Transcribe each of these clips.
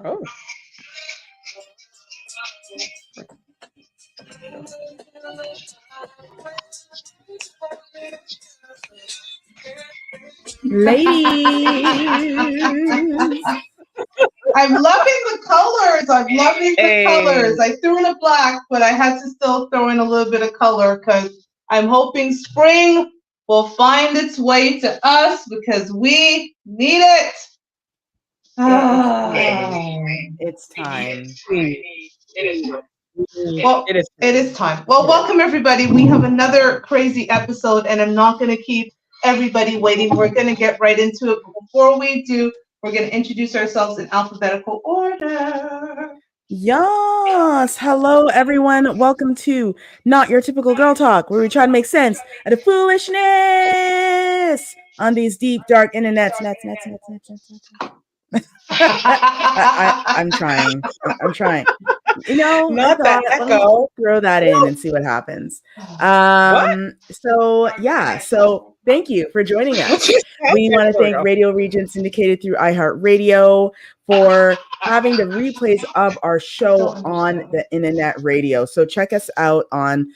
Oh. Ladies. I'm loving the colors. I'm loving the colors. I threw in a black, but I had to still throw in a little bit of color because I'm hoping spring will find its way to us because we need it. It's time. Well, it is time. Well, welcome everybody. We have another crazy episode, and I'm not going to keep everybody waiting. We're going to get right into it. But before we do, we're going to introduce ourselves in alphabetical order. Yes. Hello, everyone. Welcome to Not Your Typical Girl Talk, where we try to make sense out of foolishness on these deep, dark internets. I'm trying. You know, not that echo. Throw that in and see what happens. So thank you for joining us. We want to thank Radio Region syndicated through iHeartRadio for having the replays of our show on the internet radio. So check us out on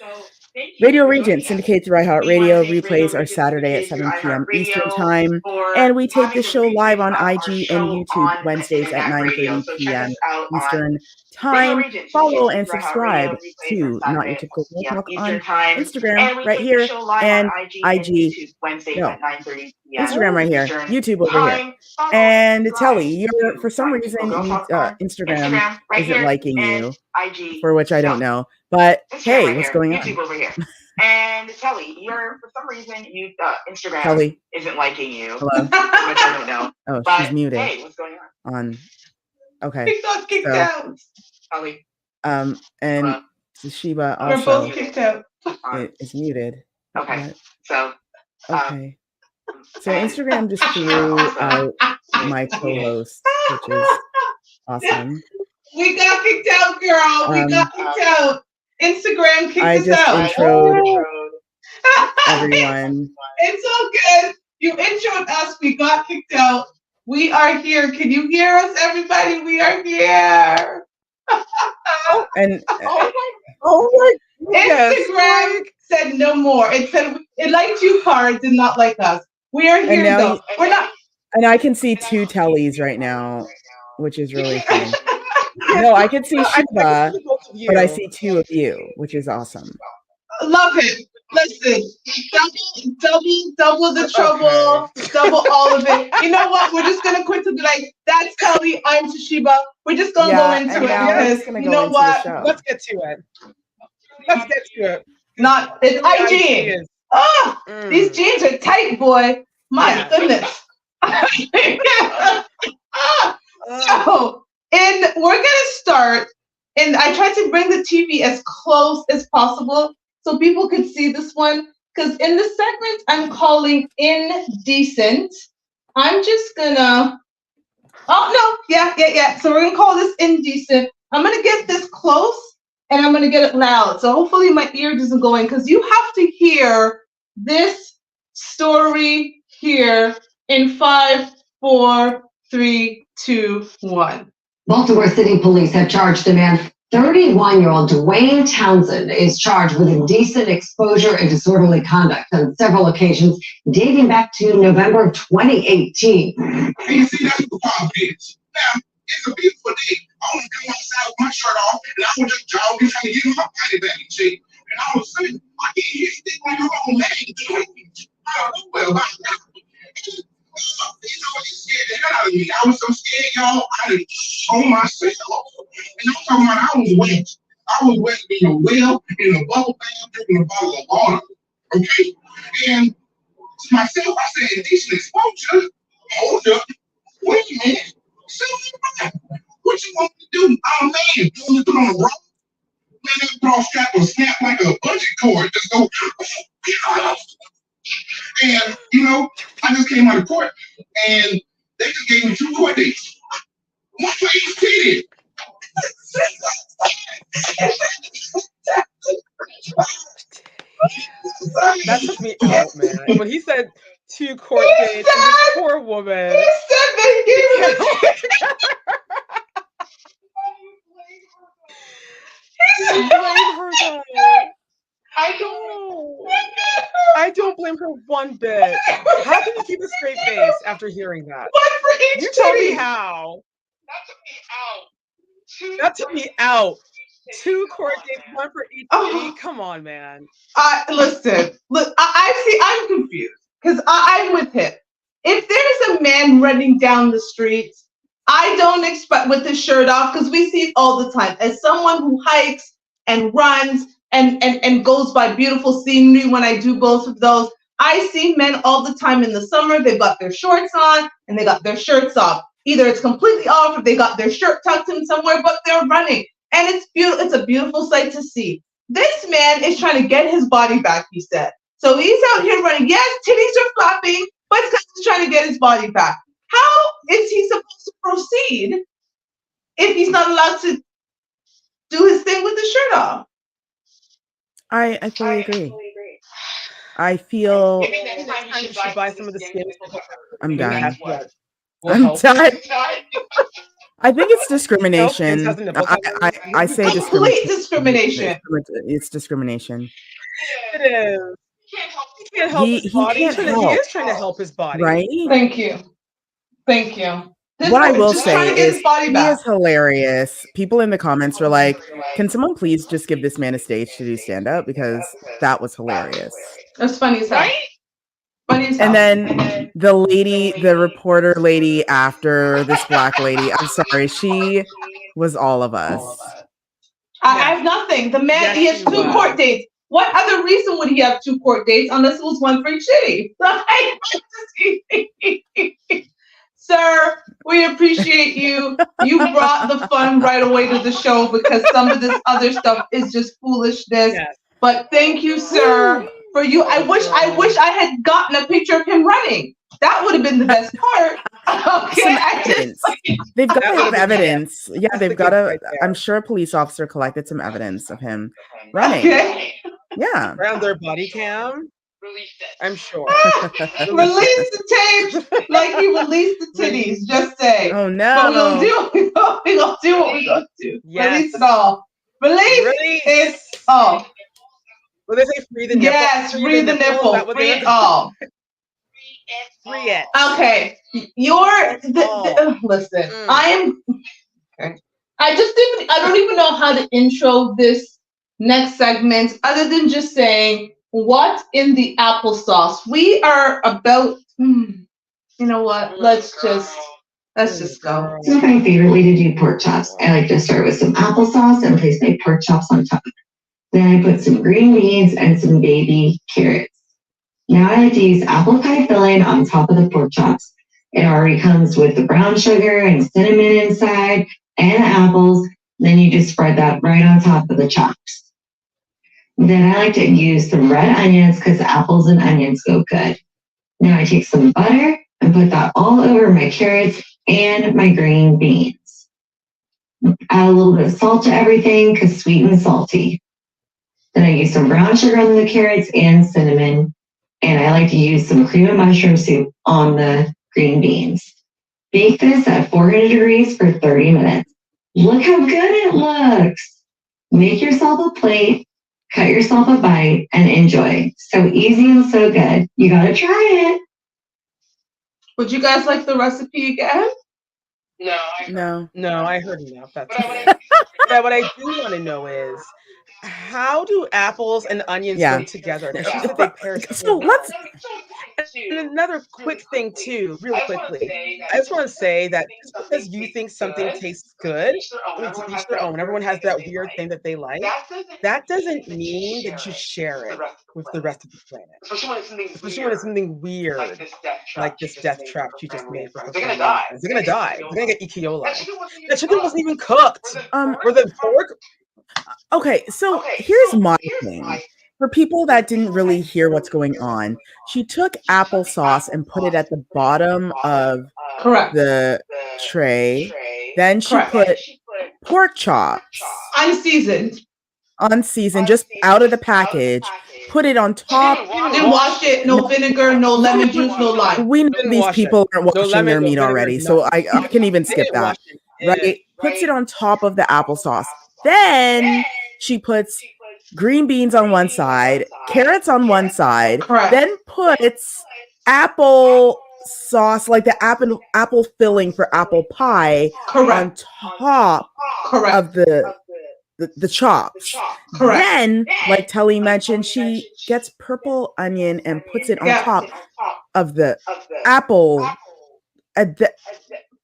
Radio Region syndicated through iHeartRadio. Replays are Saturday at 7 p.m. Eastern Time. And we tape the show live on IG and YouTube Wednesdays at 9:30 p.m. Eastern Time. Follow and subscribe to Not Your Typical Girl Talk on Instagram right here and IG. No, Instagram right here, YouTube over here. And Telly, for some reason, Instagram isn't liking you, for which I don't know. But hey, what's going on? And Kelly, for some reason, Instagram Kelly isn't liking you. Hello. Which I don't know. Oh, but she's muted. Hey, what's going on? Okay. He got kicked out. Kelly. And Sheba also. We're both kicked out. Is muted. Okay. So. Okay. So Instagram just threw out my co-host, which is awesome. We got kicked out, girl. We got kicked out. Instagram kicked us out. I just introed everyone. It's all good. You introed us. We got kicked out. We are here. Can you hear us, everybody? We are here. And Instagram said no more. It said it liked you, Cara, did not like us. We are here though. We're not. And I can see two Tellys right now, which is really fun. No, I can see Sheba, but I see two of you, which is awesome. Love it. Listen, double the trouble, double all of it. You know what? We're just gonna quickly be like, that's Kelly, I'm Toshiba. We're just gonna go into it because you know what? Let's get to it. It's IG. These jeans are tight, boy. My goodness. So, and we're gonna start, and I tried to bring the TV as close as possible so people could see this one, because in the segment I'm calling indecent, I'm just gonna, so we're gonna call this indecent. I'm gonna get this close, and I'm gonna get it loud, so hopefully my ear doesn't go in, because you have to hear this story here in 5, 4, 3, 2, 1. Baltimore City Police have charged a man. 31-year-old Dwayne Townsend is charged with indecent exposure and disorderly conduct on several occasions dating back to November of 2018. You see, that's the problem is. Now, it's a beautiful day. I want to come outside with my shirt off, and I was just jogging, trying to get my body back in shape. And all of a sudden, I get hit on the wrong leg. I don't know well about that. You know, it scared the hell out of me. I was so scared, y'all. I didn't show myself. And I'm talking about I was wet. I was wet in a well, in a bubble bath, drinking a bottle of water. Okay? And to myself, I said, indecent exposure. Hold up. Wait a minute. What you want me to do? I'm a man. You want me to put on a rope? Man, that bra strap will snap like a bungee cord. Just go. And, you know, I just came out of court, and they just gave me 2 court dates. One for each period. That took me out, man. When he said 2 court dates, and this poor woman. He said they gave her. Blame her though. I don't blame her one bit. How can you keep a straight face after hearing that? One for each You tell me titty. how. That took me out. 2 court dates, 1 for each titty. Come on, man. Listen, look, I'm confused because I'm with him. If there's a man running down the street, I don't expect with his shirt off because we see it all the time. As someone who hikes and runs and goes by beautiful scenery, when I do both of those, I see men all the time in the summer. They've got their shorts on and they got their shirts off. Either it's completely off or they got their shirt tucked in somewhere, but they're running. And it's beautiful. It's a beautiful sight to see. This man is trying to get his body back, he said. So he's out here running. Yes, titties are flapping, but it's because he's trying to get his body back. How is he supposed to proceed if he's not allowed to do his thing with the shirt off? I fully agree. I feel You should buy some of the skins. I'm done. I'm done. I think it's discrimination. I say Complete discrimination. It's discrimination. It is. He can't help his body. He is trying to help his body. Right? Thank you. What I will say is he is hilarious. People in the comments are like, can someone please just give this man a stage to do stand-up? Because that was hilarious. That's funny as hell. And then the reporter lady after this black lady, I'm sorry, she was all of us. I have nothing. The man, he has 2 court dates. What other reason would he have 2 court dates unless it was 1 for each city? Sir, we appreciate you. You brought the fun right away to the show because some of this other stuff is just foolishness. Yes. But thank you, sir, for you. I wish I had gotten a picture of him running. That would have been the best part. Okay, they've got to have evidence. Yeah, they've got to. I'm sure a police officer collected some evidence of him running. Okay. Yeah. Around their body cam. I'm sure. Release the tapes like he released the titties. Just say. Oh no. But we're gonna do what we're gonna do. Yes. Release it all. Release it all. Will they say free the nipple? Yes, free the nipple. Free it all. Free it. Okay. Listen. I am. Okay. I don't even know how to intro this next segment other than just saying, what in the applesauce? We are about, you know what? Let's just go. This is my favorite way to do pork chops. I like to start with some applesauce and place my pork chops on top. Then I put some green beans and some baby carrots. Now I like to use apple pie filling on top of the pork chops. It already comes with the brown sugar and cinnamon inside and apples. Then you just spread that right on top of the chops. Then I like to use some red onions because apples and onions go good. Now I take some butter and put that all over my carrots and my green beans. Add a little bit of salt to everything because sweet and salty. Then I use some brown sugar on the carrots and cinnamon. And I like to use some cream of mushroom soup on the green beans. Bake this at 400 degrees for 30 minutes. Look how good it looks. Make yourself a plate, cut yourself a bite, and enjoy. So easy and so good. You gotta try it. Would you guys like the recipe again? No, I heard enough. That's but what I do want to know is, how do apples and onions go together? So let's. And another quick thing too, real quickly. I just want to say that just because you think something tastes good, it's each their own. Everyone has that weird thing that they like. That doesn't mean that you share it with the rest of the planet. Especially when it's something weird, like this death trap she just made for her. They're gonna die. They're gonna get E. coli. The chicken wasn't even cooked. Or the pork. Okay, so here's my thing. For people that didn't really hear what's going on, she took applesauce and put it at the bottom of the tray. Then she put pork chops. Unseasoned, just out of the package. put it on top. Didn't wash it, no vinegar, no lemon juice, no lime. We know these people aren't washing their meat already, so I can even skip that. Right? Puts it on top of the applesauce. Then she puts green beans on one side, carrots on one side, then puts apple sauce, like the apple filling for apple pie, on top of the chops. Then, like Telly mentioned, she gets purple onion and puts it on top of the apple. And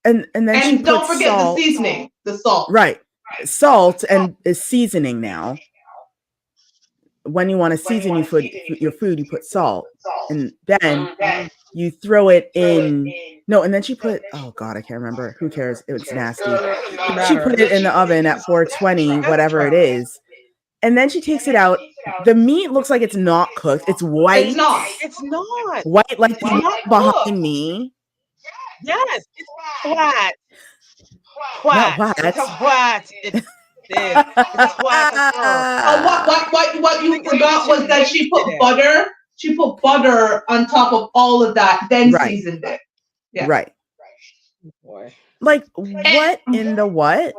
then she puts don't forget salt. the seasoning, the salt. Right. Salt and is seasoning now. When you want to season your food, you put salt. And then you throw it in. No, and then she put, oh God, I can't remember. Who cares? It was nasty. She put it in the oven at 420, whatever it is. And then she takes it out. The meat looks like it's not cooked. It's white. It's not. White, like the meat behind me. Yes, it's flat. Not flat. It's flat. It's flat. What you forgot was that she put butter. She put butter on top of all of that, then seasoned it. Yeah. Right. Boy. Like, what in the what?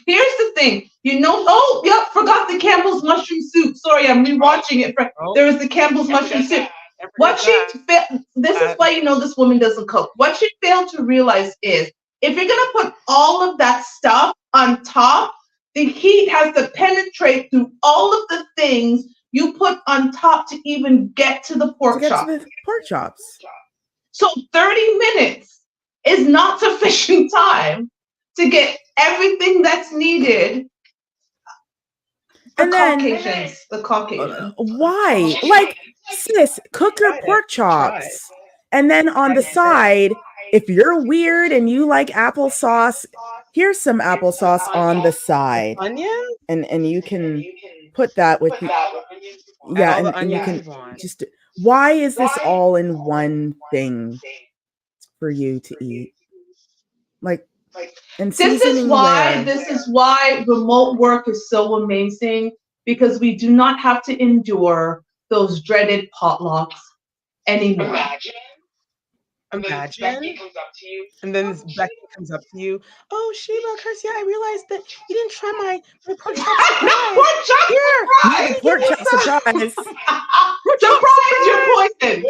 Here's the thing. Forgot the Campbell's mushroom soup. Sorry, I'm rewatching it. There was the Campbell's mushroom soup. This is why you know this woman doesn't cook. What she failed to realize is, if you're gonna put all of that stuff on top, the heat has to penetrate through all of the things you put on top to even get to the pork chops. So 30 minutes is not sufficient time to get everything that's needed. The Caucasians. Why? Like, sis, cook your pork chops. And then on the side, if you're weird and you like applesauce, here's some applesauce on the side. Onion? And you can put that with and you can just, why is this all in one thing for you to eat? Like, and this is why remote work is so amazing, because we do not have to endure those dreaded potlucks anymore. Imagine. And then Becky comes up to you. Oh, Sheba, Kirsia, I realized that you didn't try my pork chop surprise. Pork chop surprise. Surprise, you're poisoned.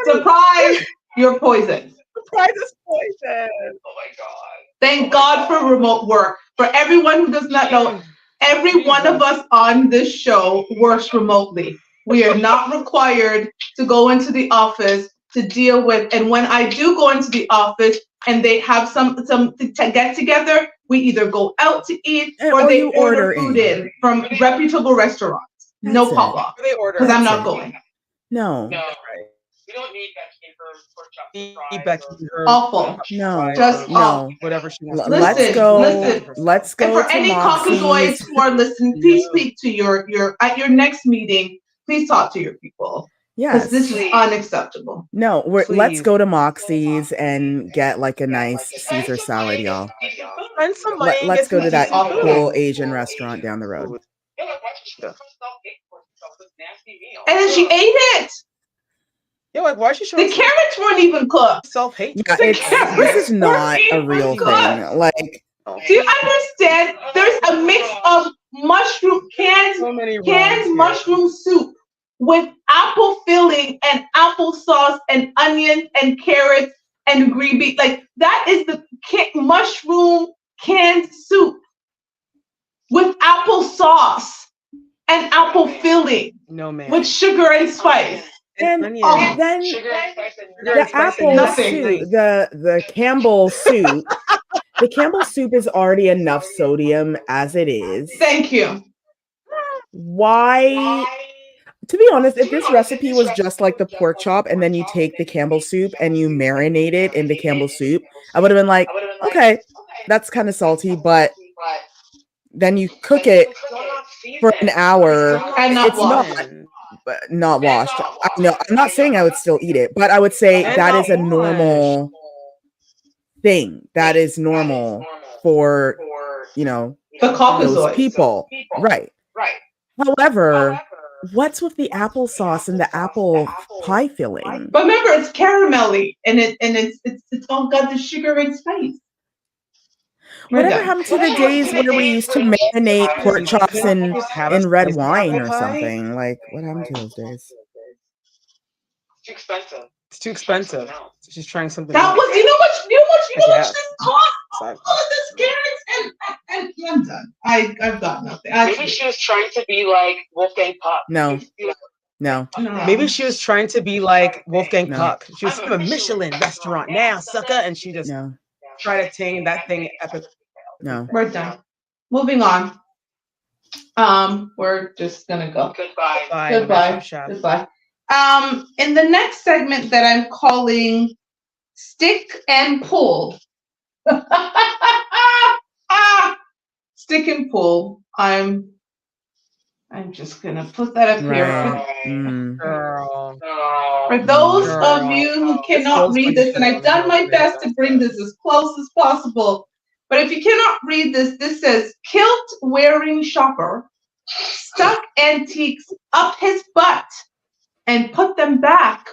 Surprise, you're poisoned. Surprise is poison. Oh my God. Thank God for remote work. For everyone who does not know, every one of us on this show works remotely. We are not required to go into the office to deal with. And when I do go into the office and they have some to get together, we either go out to eat or they order food in from reputable restaurants. No potluck. Because I'm not going. No. We don't need Becky and her pork chop. Becky. Awful. No. Just no. Whatever she wants. Let's go. And for any Caucasoids who are listening, please speak to your at your next meeting. Please talk to your people. Yes. Because this is unacceptable. No, let's go to Moxie's and get like a nice Caesar salad, y'all. Let's go to that cool Asian restaurant down the road. And then she ate it. Yeah, like, why is she showing the carrots weren't even cooked? Self-hate. Yeah, this is not a real thing. Like, do you understand? There's a mix of canned mushroom soup with apple filling and applesauce and onions and carrots and green beans. Like, that is the mushroom canned soup with applesauce and apple filling. No, man. With sugar and spice. And then the apple soup, the Campbell soup, the Campbell soup is already enough sodium as it is. Thank you. Why? To be honest, if this recipe was just like the pork chop and then you take the Campbell soup and you marinate it in the Campbell soup, I would have been like, okay, that's kind of salty, but then you cook it for an hour. And not washed. No, I'm not saying I would still eat it, but I would say that is a normal thing. That is normal for, the Caucasoids. Those people. Right. However, what's with the applesauce and the apple pie filling? But remember, it's caramelly, and it's all got the sugar and spice. Whatever happened to the days where we used to marinate pork chops in red wine or something? Like, what happened to those days? It's too expensive. It's too expensive. She's trying something. That was, you know what this cost? All of this carrots and I'm done. I've got nothing. Maybe she was trying to be like Wolfgang Puck. No. Maybe she was trying to be like Wolfgang Puck. She was from a Michelin restaurant now, sucker, and she just tried to tame that thing epic. No. We're done. Moving on. We're just gonna go. Goodbye. Goodbye. In the next segment that I'm calling Stick and Pull. Stick and pull. I'm just gonna put that up here. Girl. For those of you who cannot read this, and I've done my best to bring this as close as possible, but if you cannot read this, this says kilt-wearing shopper stuck antiques up his butt and put them back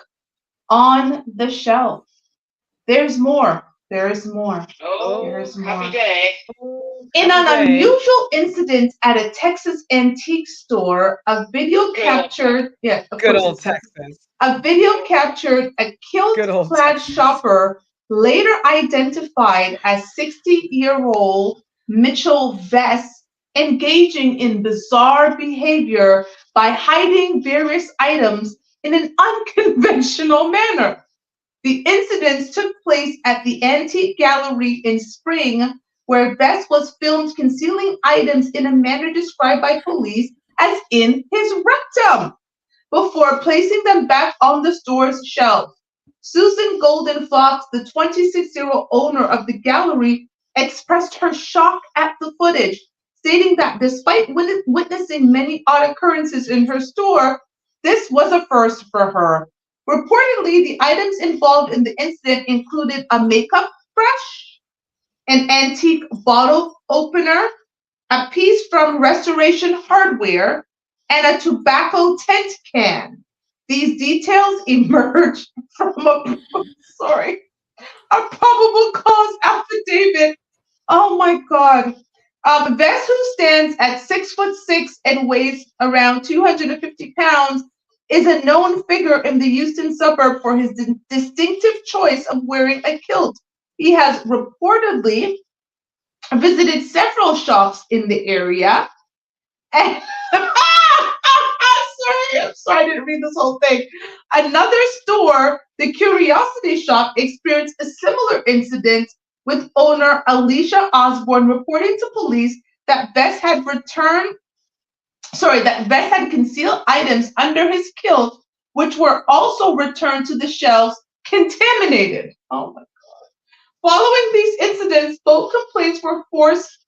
on the shelf. There's more. There's more. There's more. Happy day. In an unusual incident at a Texas antique store, a video captured good old Texas. A video captured a kilt-clad shopper, later identified as 60-year-old Mitchell Vest, engaging in bizarre behavior by hiding various items in an unconventional manner. The incidents took place at the Antique Gallery in Spring, where Vest was filmed concealing items in a manner described by police as in his rectum, before placing them back on the store's shelf. Susan Golden Fox, the 26-year-old owner of the gallery, expressed her shock at the footage, stating that despite witnessing many odd occurrences in her store, this was a first for her. Reportedly, the items involved in the incident included a makeup brush, an antique bottle opener, a piece from Restoration Hardware, and a tobacco tent can. These details emerged from a probable cause affidavit. Oh my God. Vest, who stands at 6'6" and weighs around 250 pounds, is a known figure in the Houston suburb for his distinctive choice of wearing a kilt. He has reportedly visited several shops in the area. And sorry, I didn't read this whole thing. Another store, the Curiosity Shop, experienced a similar incident, with owner Alicia Osborne reporting to police that Vest had concealed items under his kilt, which were also returned to the shelves contaminated. Oh my God. Following these incidents, both complainants were forced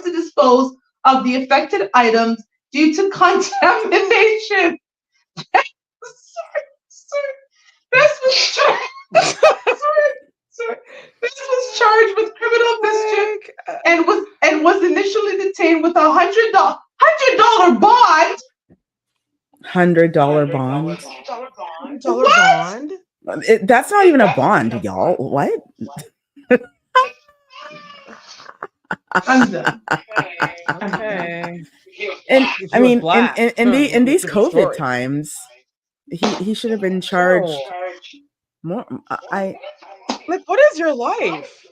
to dispose of the affected items due to contamination. Vest was charged with criminal mischief and was initially detained with a $100 bond. $100 bond. $100 bond. That's not even a bond, y'all. What? I'm done. Okay. And I mean, in these COVID times, he should have been charged more. Like, what is your life?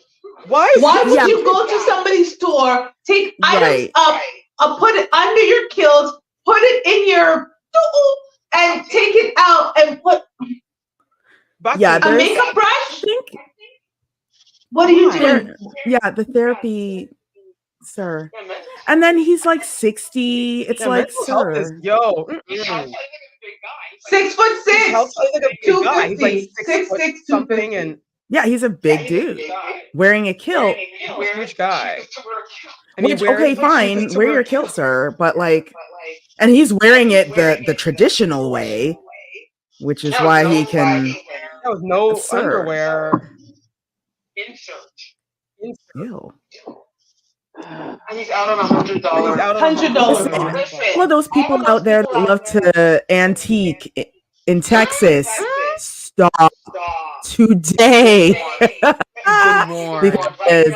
Why would you go to somebody's store, take items up, put it under your kilt, put it in your and take it out and put a makeup brush? What are you doing? Yeah, the therapy, sir. And then he's like 60. It's like, sir. 6'6", 250, 6'6", something, and yeah, he's a big dude wearing a kilt. Huge guy. Which, okay, fine, wear your kilt, sir, but like, and he's wearing it the traditional way, which is why he can. There was no underwear. Ew. He's out on $100. $100. All of those people out there that love to antique in Texas, stop today. Because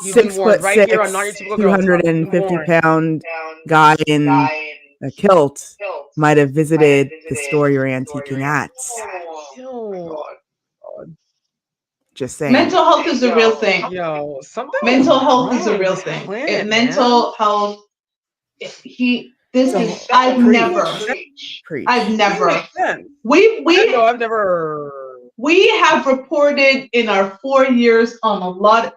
You've been warned. 6'6", Right here on Not Your Typical Girl Talk. 250-pound guy in a kilt might have visited the store you're antiquing at. Just saying. Mental health is a real thing. Yo, something. Mental health is a real thing. Mental health. I've never. We have reported in our 4 years on a lot.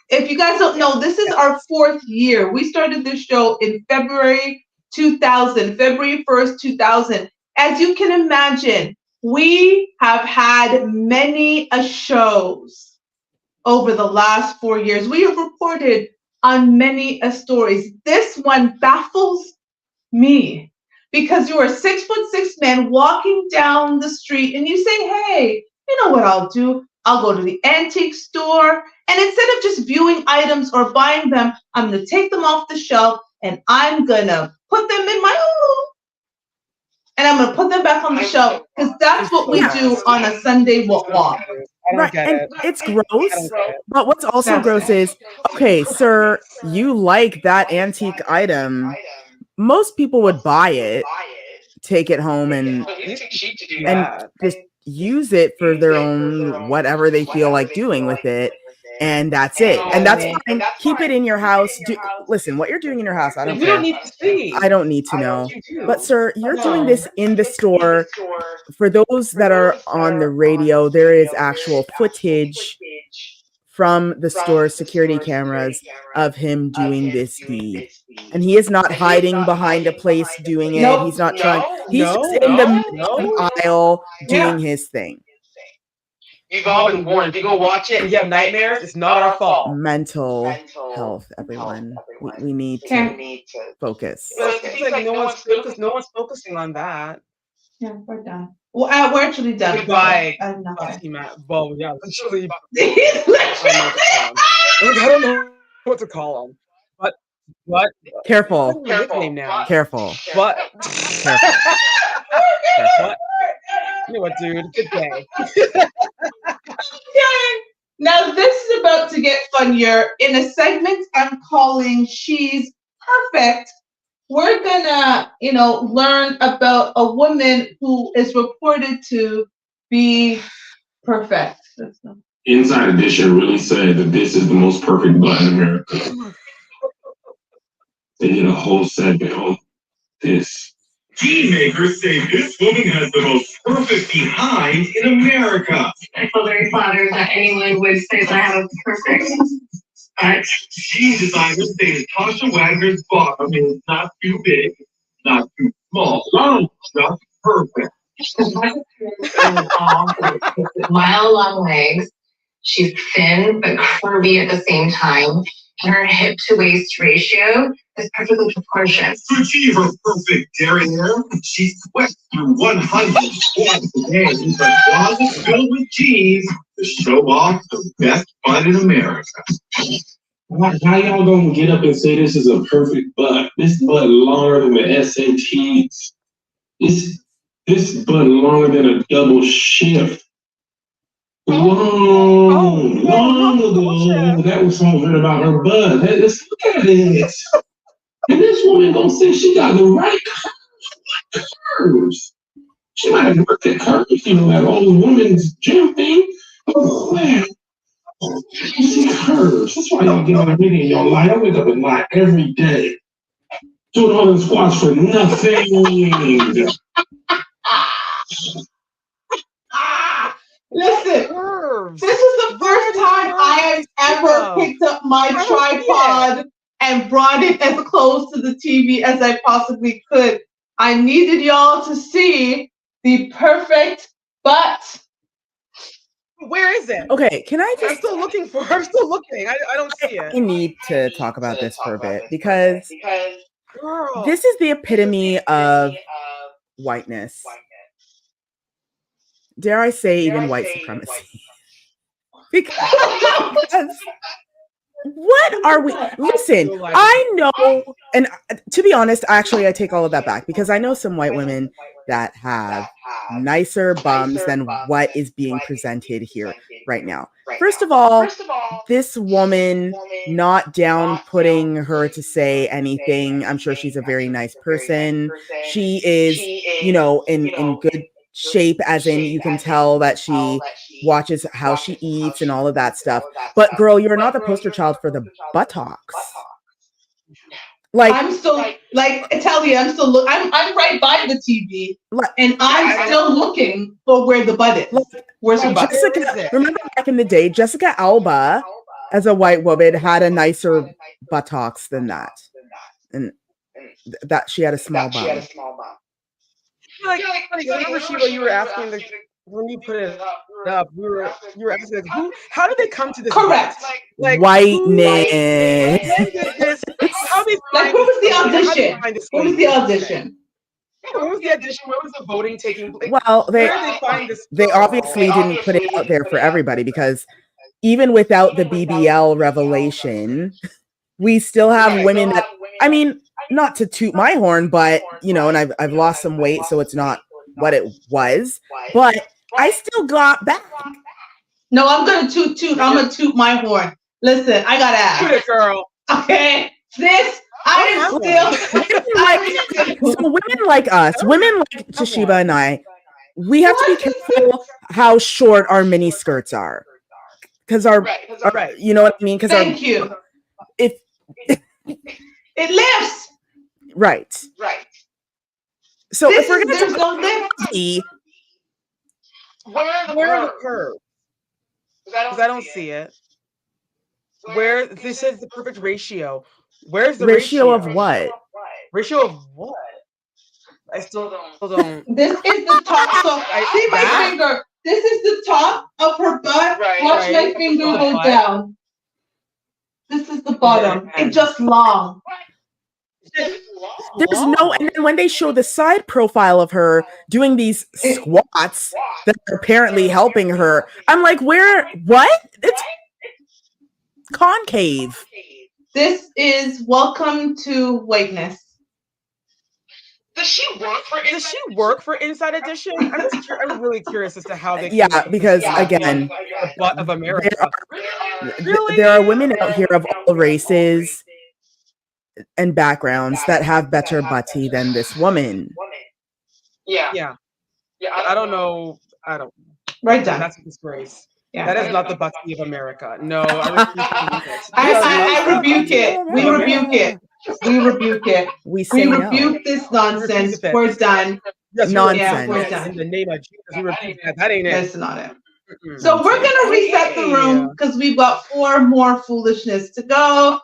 If you guys don't know, this is our 4th year. We started this show in February 1st, 2000. As you can imagine, we have had many shows over the last 4 years. We have reported on many stories. This one baffles me because you're a 6'6" man walking down the street and you say, hey, you know what I'll do? I'll go to the antique store, and instead of just viewing items or buying them, I'm going to take them off the shelf and I'm going to put them in my own, and I'm going to put them back on the shelf because that's what we do on a Sunday walk. Right, and it's gross, but what's also gross is, okay, sir, you like that antique item. Most people would buy it, take it home, and just use it for their own whatever they feel like doing with it, and that's it. And that's fine. Keep it in your house. Listen, what you're doing in your house, I don't care. Don't need to see. I don't need to know. But sir, you're doing this in the store. For those that are on the radio, there is actual footage from the store's security cameras of him doing this deed. And he is not hiding behind a place doing it. He's not trying. He's just in the aisle doing his thing. You've all been warned. If you go watch it and you have nightmares, it's not our fault. Mental health, everyone. We need to focus. It's like no one's focusing on that. Yeah, we're done. Well, we're actually done. Goodbye. Well, yeah, literally. I don't know what to call him. But what? Careful. Nickname now. Careful. What? Careful. What? You know what, dude? Good day. Now this is about to get funnier. In a segment I'm calling She's Perfect, we're gonna, learn about a woman who is reported to be perfect. Inside Edition really said that this is the most perfect butt in America. They did a whole segment on this. Tea makers say this woman has the most perfect behind in America. I feel very flattered that anyone would say that I have a perfect. Tea designers say that Tasha Wagner's bottom is not too big, not too small, just perfect. Mile-long legs. She's thin but curvy at the same time. And her hip-to-waist ratio is perfectly proportioned. To achieve her perfect derriere, she sweats through 100 squats a day in her closet filled with jeans to show off the best butt in America. How y'all gonna get up and say this is a perfect butt? This butt longer than the SATs. This butt longer than a double shift. Long ago, that was something about her butt. Let's look at it. And this woman gonna say she got the right curves. She might have worked at curves, that old woman's gym thing. Oh man, you see curves. That's why y'all get on a meeting in your life. I wake up and lie every day, doing all the squats for nothing. Listen, this is the first time I have ever picked up my tripod and brought it as close to the TV as I possibly could. I needed y'all to see the perfect butt. Where is it? Okay, can I just... I'm still looking. I don't see it. I need to talk about this for a bit because this is the epitome of whiteness. Dare I say even white supremacy. because What are we? Listen, I know, and to be honest, actually, I take all of that back because I know some white women that have nicer bums than what is being presented here right now. First of all, this woman not down putting her to say anything. I'm sure she's a very nice person. She is, in good shape, as in you can tell that she watches how she eats and all of that stuff. But girl, you're not the poster child for the buttocks. Like, I'm still like I tell you, I'm right by the TV, and I'm still looking for where the butt is. Where's her butt? Jessica, remember back in the day, Jessica Alba, as a white woman, had a nicer buttocks than that, and that she had a small bum. Like, remember, Sheba, you were asking when you put it up, you were asking how did they come to this? Correct. Like whiteness. How did who was the audition? Who was the audition? What was the audition? Where was the voting taking place? Well, they obviously didn't put it out there for everybody because even without the BBL revelation, we still have women that, I mean, not to toot my horn, but and I've lost some weight, so it's not what it was, but I still got back. No, I'm gonna toot. I'm gonna toot my horn. Listen, I gotta ask. Toot it, girl. Okay, so women like us, women like Toshiba and I, we have to be careful how short our mini skirts are, because our you know what I mean? Because thank you. If it lifts. Right. So if we're there's no lift. Where are the curves? Because I don't see it. Where this is the perfect ratio. Where's the ratio of what? Ratio of what? I still don't. This is the top. So see my finger. This is the top of her butt. Watch my finger go down. This is the bottom. It's just long. There's no, and then when they show the side profile of her doing these squats that are apparently helping her, I'm like, what? It's concave. This is welcome to whiteness. Does she work for Inside Edition? I'm really curious as to how they. Yeah, because again, the butt of America. There are women out here of all races and backgrounds that have better butty than this woman. Yeah. I don't know. Right down. That's a disgrace. Yeah. That is not the butty of America. No, I rebuke it. We rebuke it. We rebuke it. We rebuke this nonsense. We're done. Yes, nonsense. Yeah, we're done. In the name of Jesus, we rebuke that. That ain't it. That's not it. So we're gonna reset the room because we've got 4 more foolishness to go.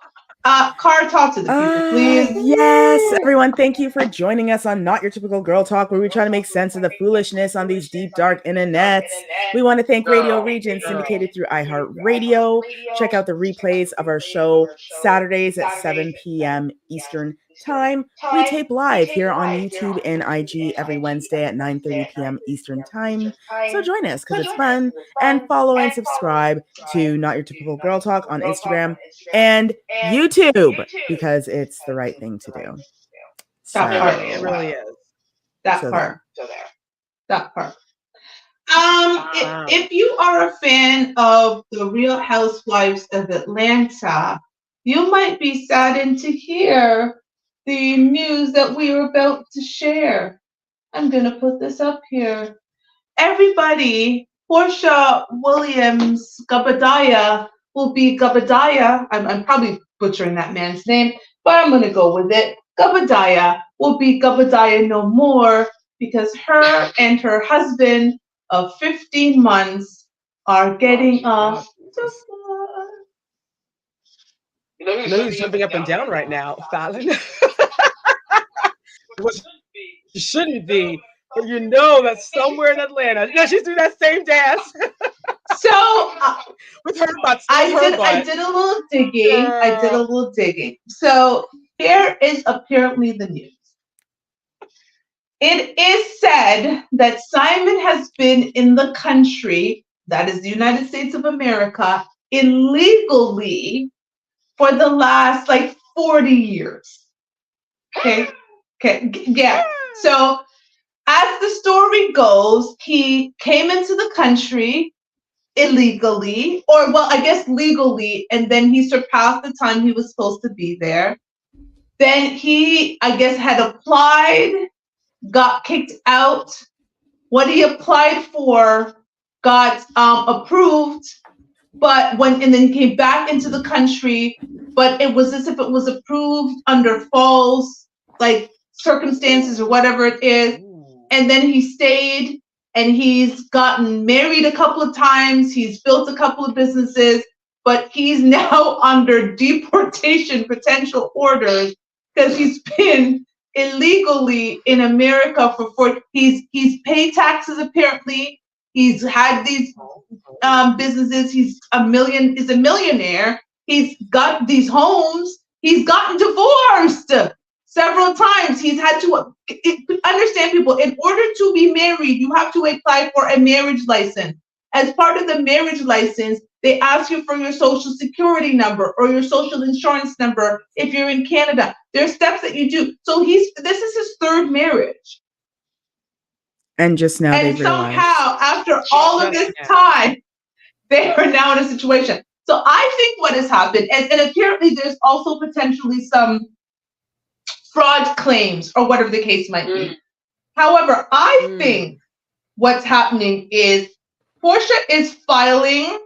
Car, talk to the people, please. Yes, everyone, thank you for joining us on Not Your Typical Girl Talk, where we try to make sense of the foolishness on these deep, dark internets. We want to thank Radio Region, syndicated through iHeartRadio. Check out the replays of our show Saturdays at 7 p.m. Eastern Time. We tape live here on YouTube and IG every Wednesday at 9:30 p.m. Eastern Time. So join us because it's fun. And follow and subscribe to Not Your Typical Girl Talk on Instagram and YouTube because it's the right thing to do. That part. It really is. That part. That part. If you are a fan of the Real Housewives of Atlanta, you might be saddened to hear the news that we are about to share. I'm going to put this up here. Everybody, Portia Williams Gabadaya will be Gabadaya. I'm probably butchering that man's name, but I'm going to go with it. Gabadaya will be Gabadaya no more because her and her husband of 15 months are getting off. You know who's jumping up and down right now? Fallon. She shouldn't be, but you know that somewhere in Atlanta, she's doing that same dance. So with her butts. I did a little digging. So here is apparently the news. It is said that Simon has been in the country, that is the United States of America, illegally for the last like 40 years. Okay. Yeah. So as the story goes, he came into the country illegally, or well, I guess legally, and then he surpassed the time he was supposed to be there. Then he, I guess, had applied, got kicked out. What he applied for got approved, but and then came back into the country, but it was as if it was approved under false like circumstances or whatever it is. And then he stayed, and he's gotten married a couple of times. He's built a couple of businesses, but he's now under deportation potential orders because he's been illegally in America for he's paid taxes apparently. He's had these businesses. He's a millionaire. He's got these homes. He's gotten divorced several times. He's had to understand, people, in order to be married, you have to apply for a marriage license. As part of the marriage license, they ask you for your social security number or your social insurance number if you're in Canada. There are steps that you do. So this is his third marriage. And just now and somehow, after all of this time, they are now in a situation. So I think what has happened, and apparently there's also potentially some fraud claims or whatever the case might be. However, I think what's happening is Portia is filing.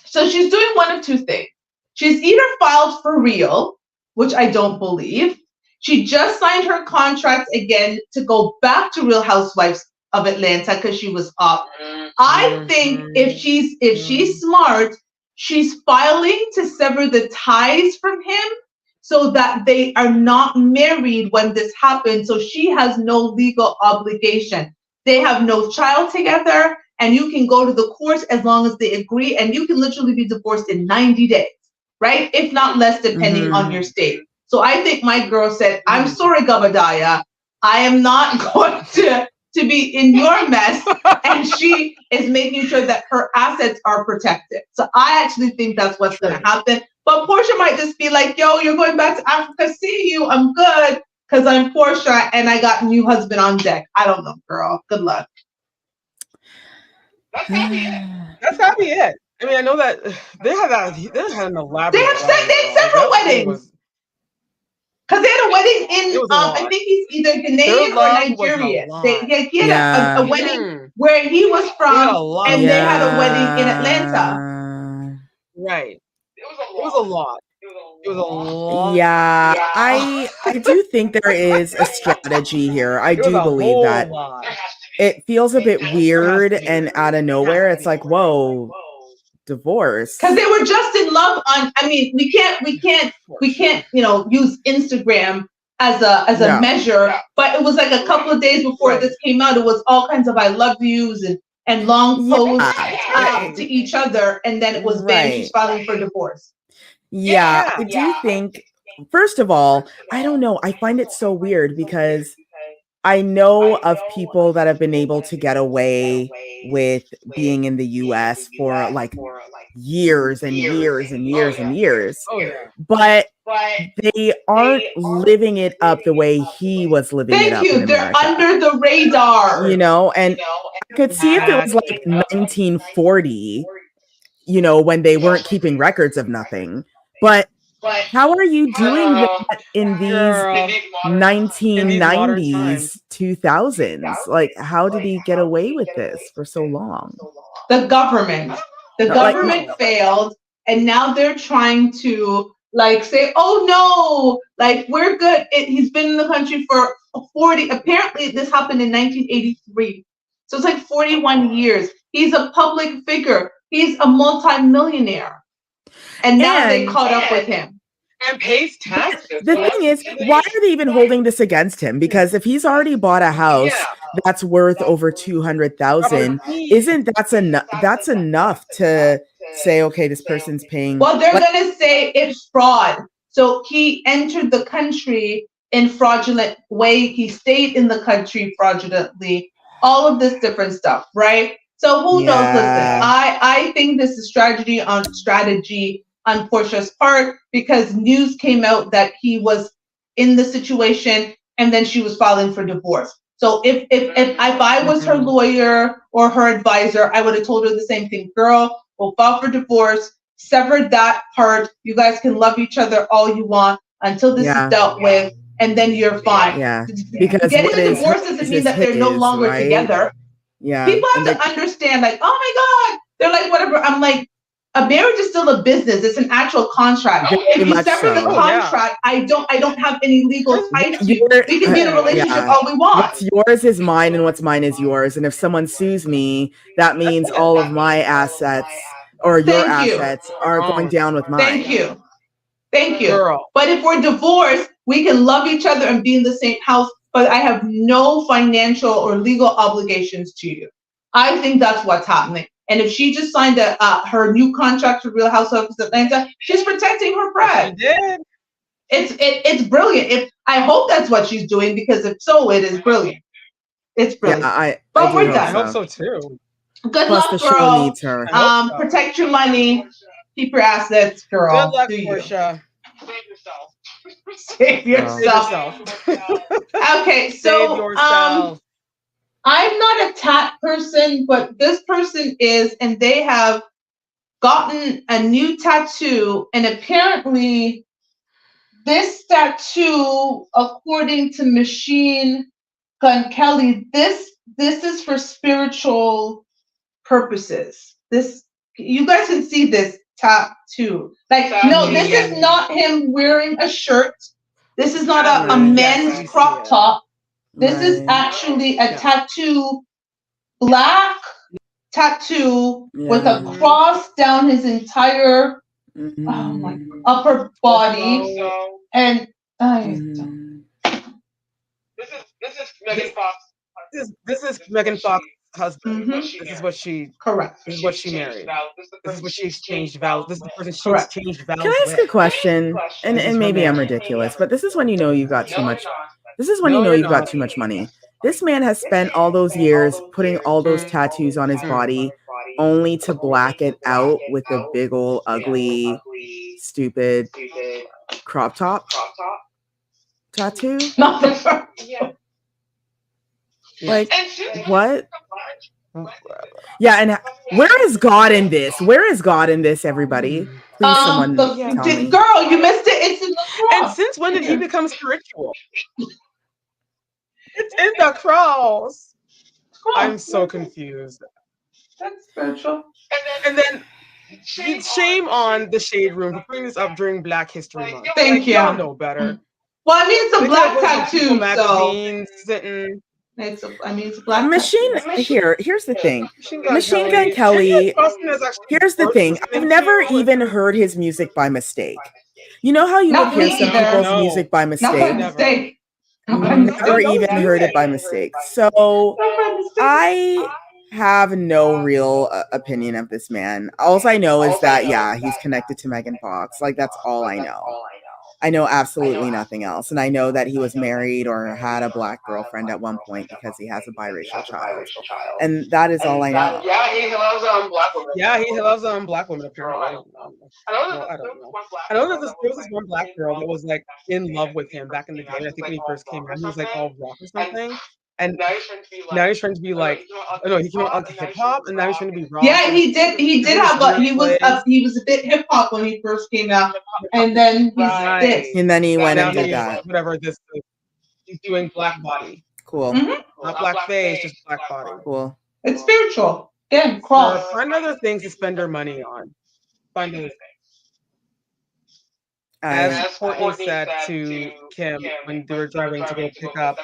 So she's doing one of two things. She's either filed for real, which I don't believe. She just signed her contract again to go back to Real Housewives of Atlanta because she was off. I think if she's smart, she's filing to sever the ties from him so that they are not married when this happens. So she has no legal obligation. They have no child together, and you can go to the courts as long as they agree, and you can literally be divorced in 90 days, right? If not less, depending on your state. So I think my girl said, I'm sorry, Gabadaya, I am not going to be in your mess. And she is making sure that her assets are protected. So I actually think that's what's going to happen. But Portia might just be like, yo, you're going back to Africa. See you. I'm good because I'm Portia and I got a new husband on deck. I don't know, girl. Good luck. That's gotta be it. I mean, I know that they had an elaborate. They had several weddings. Because they had a wedding in, I think he's either Ghanaian or Nigerian. He had a wedding where he was from, and they had a wedding in Atlanta. Right. It was a lot. It was a lot. Yeah, I do think there is a strategy here. I do believe that. It feels a bit weird and out of nowhere. It's like, whoa, divorce. Because they were just in love on. I mean, we can't, use Instagram as a measure. But it was like a couple of days before this came out. It was all kinds of "I love yous" and long posts to each other, and then it was bam, she's filing for divorce. Yeah, I do think. First of all, I don't know. I find it so weird because I know of people that have been able to get away with being in the US for like years and years and years and years. But they aren't living it up the way he was living it up. Thank you. They're under the radar. And I could see if it was like 1940, when they weren't keeping records of nothing. But how are you doing that in these 1990s, 2000s? Like, how did he get away with this for so long? The government failed, and now they're trying to say, oh no, we're good. He's been in the country for 40. Apparently, this happened in 1983. So it's like 41 years. He's a public figure. He's a multi-millionaire. And now they caught up with him. And pays taxes. The thing is, why are they even holding this against him? Because if he's already bought a house that's worth over $200,000, isn't that's enough to say, okay, this person's paying? Well, they're going to say it's fraud. So he entered the country in fraudulent way. He stayed in the country fraudulently. All of this different stuff, right? So who knows? Listen, I think this is strategy on strategy. on Portia's part because news came out that he was in the situation and then she was filing for divorce. So if I was her lawyer or her advisor, I would have told her the same thing. Girl, we'll file for divorce, sever that part. You guys can love each other all you want until this is dealt with, and then you're fine. Yeah, because getting a divorce doesn't mean that they're no longer together. Yeah, people have to understand, like, oh my God, they're like, whatever. I'm like, a marriage is still a business. It's an actual contract. If you sever the contract, I don't have any legal ties to you. We can be in a relationship all we want. What's yours is mine, and what's mine is yours. And if someone sues me, that means all of my assets or your assets are going down with mine. Thank you. Girl. But if we're divorced, we can love each other and be in the same house, but I have no financial or legal obligations to you. I think that's what's happening. And if she just signed her new contract for Real Housewives of Atlanta, she's protecting her brand. It's brilliant. I hope that's what she's doing, because if so, it is brilliant. It's brilliant. Yeah, but we're done. I hope so too. Good luck, girl. Show needs her. Protect your money. Keep your assets, girl. Good luck, Portia. Save yourself. Okay, so save yourself. I'm not a tat person, but this person is, and they have gotten a new tattoo, and apparently this tattoo, according to Machine Gun Kelly, this is for spiritual purposes. This, you guys can see this tattoo. Like, no, this is not him wearing a shirt. This is not a men's crop top. This is actually a tattoo, black tattoo with a cross down his entire upper body. And this is Megan Fox. This is Megan Fox's husband. This is what she This is what she married. This is what she exchanged vows. This is the person she exchanged vows with. Can I ask a question? And maybe I'm ridiculous, but this is when you know you've got too much. This is when you know you've got too much money. This man has spent all those years putting all those tattoos on his body only to black it out with a big old ugly, stupid crop top tattoo. Like, what? Yeah, and where is God in this? Where is God in this, everybody? Please, someone tell me. Girl, you missed it. It's in the cross. And since when did he become spiritual? It's in the cross. I'm so confused. That's spiritual. And then shame on the Shade Room for bringing this up during Black History Month. Thank you. Y'all know better. Well, I mean, it's a black tattoo, sitting. It's a black Machine. Here's the thing. Machine Gun Kelly. Here's the thing. I've never even heard his music by mistake. You know how you would hear some people's music by mistake? Not by mistake. Never even heard it by mistake. So I have no real opinion of this man. All I know is that, he's connected to Megan Fox. Like, that's all I know. I know absolutely nothing else. And I know that he was married or had a black girlfriend at one point because he has a biracial child. And that is all I know. Yeah, he loves black women. Yeah, he loves black women, apparently. I don't know. I know that there was this one black girl that was like in love with him back in the day. I think when he first came out, he was like all rock or something. And now he's trying to be like, no, he came out like hip hop, and now he's trying to be rock. Yeah, he did have, he was a bit hip hop when he first came out, and then he's this. And then he went and did that. Whatever this is, he's doing black body. Cool. Not black face, just black body. Cool. It's spiritual. Again, cross. Find other things to spend our money on. Find other things. As Courtney said to Kim when they were driving to go pick up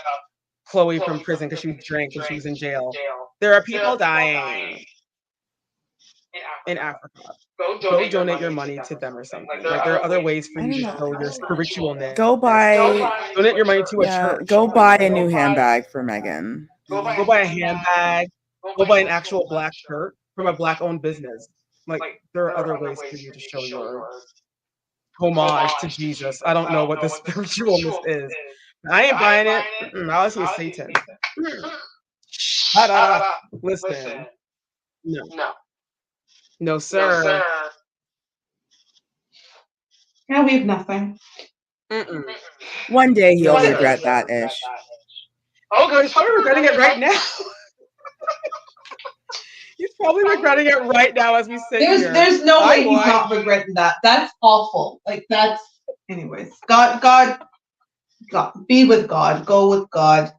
Chloe from prison because she drank and she was in jail. There are people dying in Africa. Go donate your money to them or something. Like, there are other ways for you to show your spiritualness. Donate your money to a church. Go buy a new handbag for Megan. Go buy a handbag. Go buy an actual black shirt from a black-owned business. Like, there are other ways for you to show your homage to Jesus. I don't know what the spiritualness is. I ain't buying it. I'll see Satan. Listen. No, sir. Yeah, we have nothing. One day he'll regret that, Ish. Oh, God, he's probably regretting it right now. He's probably regretting it right now as we sit here. There's no way he's not regretting that. That's awful. Like, that's, anyways. God, be with God. Go with God.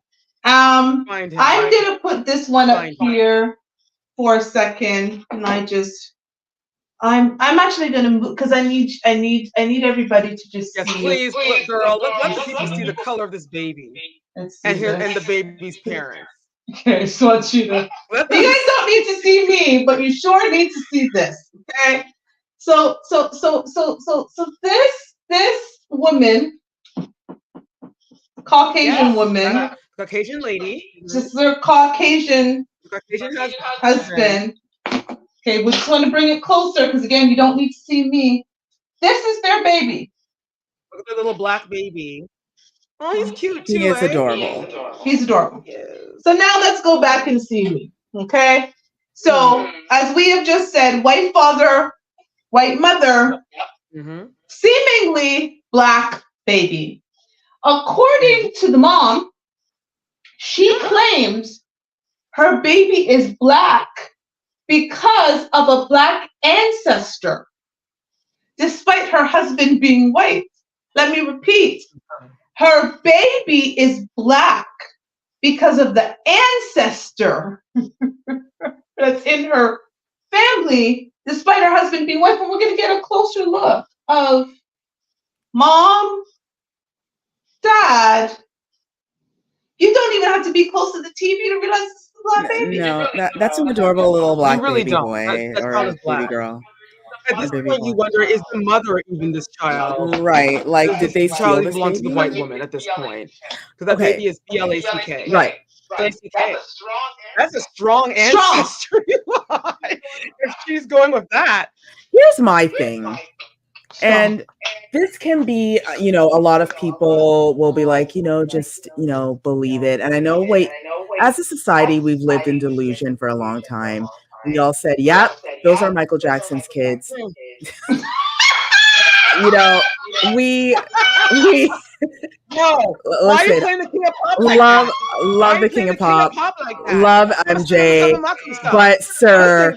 I'm gonna put this one up here for a second, and I'm actually gonna move because I need everybody to just see. Please, look, girl. Let the people see the color of this baby and the baby's parents. Okay, so I want you to. You guys don't need to see me, but you sure need to see this. Okay. So this woman, Caucasian woman, Caucasian lady, this is her Caucasian husband. Okay, we just want to bring it closer because again, you don't need to see me. This is their baby. Look at the little black baby. Oh, he's cute too. He is adorable. He's adorable. So now let's go back and see me. Okay. So as we have just said, white father, white mother, seemingly black baby. According to the mom, she claims her baby is black because of a black ancestor, despite her husband being white. Let me repeat. Her baby is black because of the ancestor that's in her family, despite her husband being white. But we're going to get a closer look of mom, dad. You don't even have to be close to the TV to realize this is a black baby. No, that's an adorable little black baby boy or baby girl. At this point, you wonder, is the mother even this child? Right. Like, did they steal this belong baby? to the white woman at this point? Because that baby is BLACK. Right. That's a strong ancestry line. If she's going with that. Here's my thing. And this can be, a lot of people will be like, just, believe it. And I know, as a society, we've lived in delusion for a long time. We all said, yep, those are Michael Jackson's kids. We no. Why are you playing the King of Pop like love the King of Pop. Love MJ. But sir,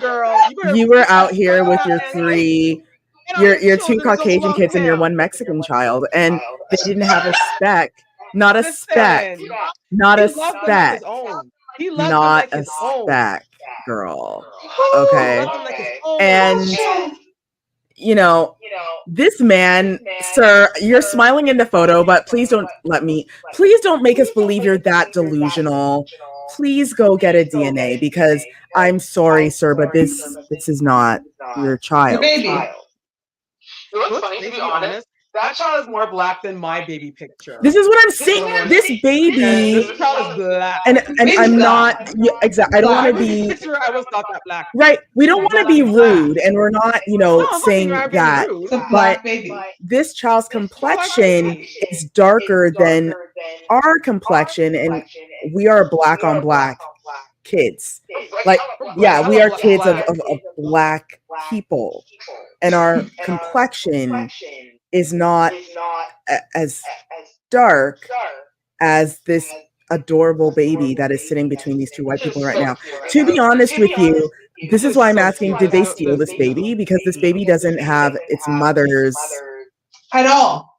you were out here with your your two Caucasian kids and your one Mexican child, and they didn't have a speck. Not a speck. Not a speck. Not a speck, girl. Okay. And this man, sir, you're smiling in the photo, but please don't make us believe you're that delusional. Please go get a DNA, because I'm sorry, sir, but this is not your child. Baby. What's funny, to be honest, that child is more black than my baby picture. This is what I'm saying. This baby, this child is black, and I'm not exactly. I don't want to be. I was not that black. Right. We don't want to be rude, and we're not, saying that. But this child's complexion is darker than our complexion, and we are black on black kids. Like, yeah, we are kids of black people, and our complexion is not as dark as this adorable baby that is sitting between these two white people right now. To be honest with you, this is why I'm asking, did they steal this baby? Because this baby doesn't have its mother's at all.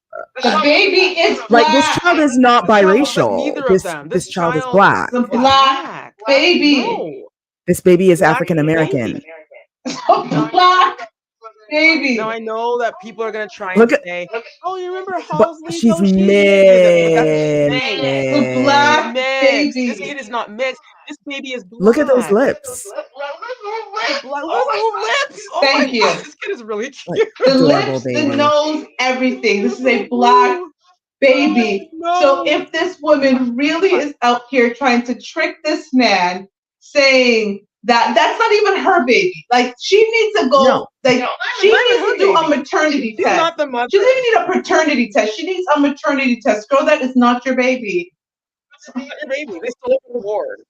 The baby is black. Like, this child is not biracial. This child is black. The black baby. No. This baby is African American. Black baby. Now I know that people are gonna try and say, "Oh, you remember Halsey?" She's mixed. The black baby. This kid is not mixed. This baby is black. Look at those lips. Lips. Thank you. God, this kid is really cute. The lips, the nose, everything. This is a black baby. No. So if this woman really is out here trying to trick this man, saying that's not even her baby. Like, she needs to go. She needs to do a maternity test. Not the mother. She doesn't even need a paternity test. She needs a maternity test. Girl, that is not your baby. It's not your baby. They stole the reward.